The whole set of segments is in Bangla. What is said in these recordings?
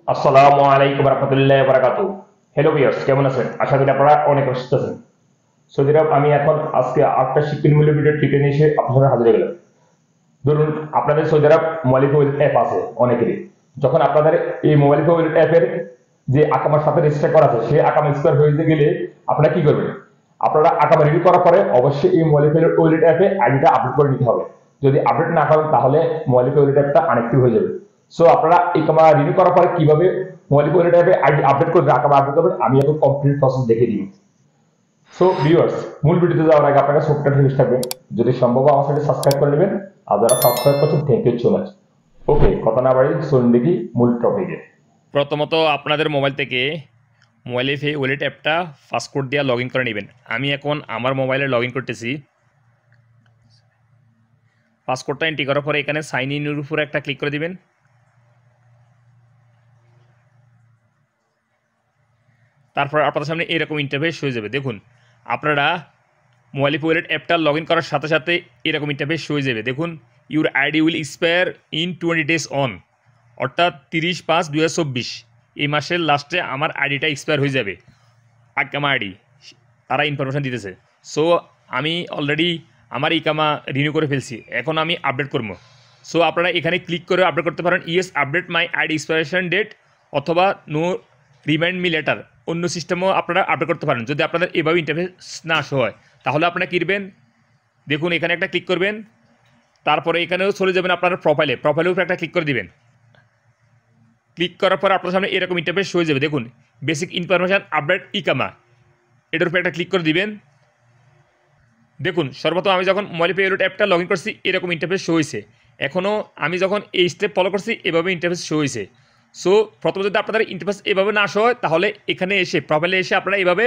আসসালামু আলাইকুম রহমতুল্লাহ বারাকাতু। হ্যালো ভিউয়ার্স, কেমন আছেন? আশা করি আপনারা অনেক অসুস্থ আছেন। সৌদি আরব আমি এখন আজকে একটা শিক্ষণমূলক ভিডিও টিপে নিয়ে এসে আপনাদের সামনে হাজির হয়ে গেলাম। ধরুন আপনাদের সৌদি আরব মোবাইল ওয়ালেট অ্যাপ আছে অনেকেরই। যখন আপনাদের এই মোবাইল ওয়ালেট অ্যাপের যে আকামার সাথে রেজিস্টার করা আছে সেই আকামা এক্সপায়ার হয়ে গেলে আপনারা কি করবেন? আপনারা আকামা রেডি করার পরে অবশ্যই এই মোবাইল ওয়ালেট অ্যাপে আইডিটা আপডেট করে নিতে হবে। যদি আপডেট না করেন তাহলে মোবাইল ওয়ালেট অ্যাপটা আনঅ্যাক্টিভ হয়ে যাবে। সো আপনারা এই কামা রিনিউ করার পরে কিভাবে মোবাইল ওয়ালেট অ্যাপে আইডি আপডেট করবে, আকামা আপডেট করবেন, আমি এখন কমপ্লিট প্রসেস দেখে দিই। সো ভিউয়ার্স, মূল ভিডিওতে যাওয়ার আগে আপনাকে ছোট্ট একটা রিকোয়েস্ট থাকবে, যদি সম্ভব আমার সাথে সাবস্ক্রাইব করে নেবেন। আর যারা সাবস্ক্রাইব করছেন থ্যাংক ইউ সো মাচ। ওকে, কথা না বাড়ি চলুন দেখি মূল টপিকে। প্রথমত আপনাদের মোবাইল থেকে মোবাইলে ফে ওয়ালেট অ্যাপটা পাসওয়ার্ড দিয়ে লগ ইন করে নেবেন। আমি এখন আমার মোবাইলে লগ ইন করতেছি। পাসওয়ার্ডটা এন্ট্রি করার পরে এখানে সাইন ইনের উপরে একটা ক্লিক করে দিবেন। তারপর আপনাদের সামনে এরকম ইন্টারফেস হয়ে যাবে। দেখুন আপনারা মোবাইল ওয়ালেট অ্যাপটা লগ ইন করার সাথে সাথে এরকম ইন্টারফেস হয়ে যাবে। দেখুন your ID will expire in 20 days on, অর্থাৎ 30/5/2024 এই মাসের লাস্টে আমার আইডিটা এক্সপায়ার হয়ে যাবে। আকামা আইডি তারা ইনফরমেশান দিতেছে। সো আমি অলরেডি আমার ইকামা রিনিউ করে ফেলছি, এখন আমি আপডেট করবো। সো আপনারা এখানে ক্লিক করে আপডেট করতে পারেন yes update my ID expiration date, অথবা নো রিমাইন্ড মি লেটার, অন্য সিস্টেমও আপনারা আপডেট করতে পারেন। যদি আপনাদের এভাবে ইন্টারফেস না শো হয় তাহলে আপনারা কী করবেন, দেখুন এখানে একটা ক্লিক করবেন, তারপরে এখানেও চলে যাবেন আপনার প্রোফাইলের উপরে একটা ক্লিক করে দিবেন। ক্লিক করার পর আপনার সামনে এরকম ইন্টারফেস হয়ে যাবে। দেখুন বেসিক ইনফরমেশান আপডেট ইকামা, এটার উপরে একটা ক্লিক করে দিবেন। দেখুন সর্বপ্রথম আমি যখন মোবাইল পে ওয়ালেট অ্যাপটা লগ ইন করছি এরকম ইন্টারফেস শো হয়েছে। এখনও আমি যখন এই স্টেপ ফলো করছি এভাবে ইন্টারফেস শো হয়েছে। সো প্রথমে যদি আপনাদের ইন্টারফেস এভাবে না শো হয় তাহলে এখানে এসে প্রোফাইলে এসে আপনারা এইভাবে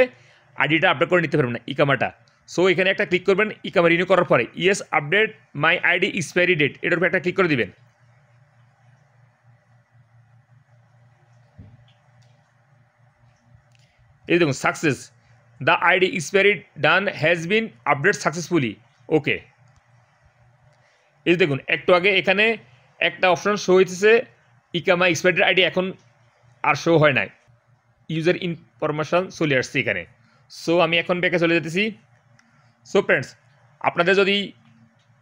আইডিটা আপডেট করে নিতে পারবেন না, ইকামাটা। সো এখানে একটা ক্লিক করবেন, ইকামা রিনিউ করার পরে yes update my ID expiry date, এটার উপরে একটা ক্লিক করে দিবেন। এই দেখুন success, the ID expiry done has been update successfully, okay. এই দেখুন একটু আগে এখানে একটা অপশন শো হইতেছে ইকামা এক্সপায়ারি আইডি, এখন আর শো হয় নাই, ইউজার ইনফরমেশন চলে আসছে এখানে। সো আমি এখন ব্যাকে চলে যেতেছি। সো ফ্রেন্ডস, আপনাদের যদি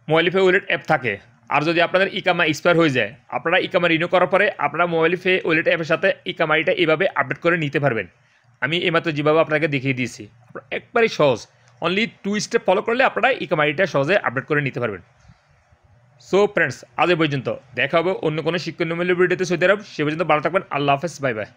মোবাইল পে ওয়ালেট অ্যাপ থাকে আর যদি আপনাদের ইকামা এক্সপায়ার হয়ে যায়, আপনারা ইকামা রিনিউ করার পরে আপনারা মোবাইল পে ওয়ালেট অ্যাপের সাথে ইকামা আইডিটা এভাবে আপডেট করে নিতে পারবেন। আমি এইমাত্র যেভাবে আপনাকে দেখিয়ে দিয়েছি, একবারই সহজ, অনলি 2 স্টেপ ফলো করলে আপনারা ইকামা আইডিটা সহজে আপডেট করে নিতে পারবেন। সো ফ্রেন্ডস, আজ এ পর্যন্ত, দেখা হবে অন্য কোনো শিক্ষণমূলক ভিডিওতে সৌদি আরব। সে পর্যন্ত ভালো থাকবেন, আল্লাহ হাফেজ, বাই বাই।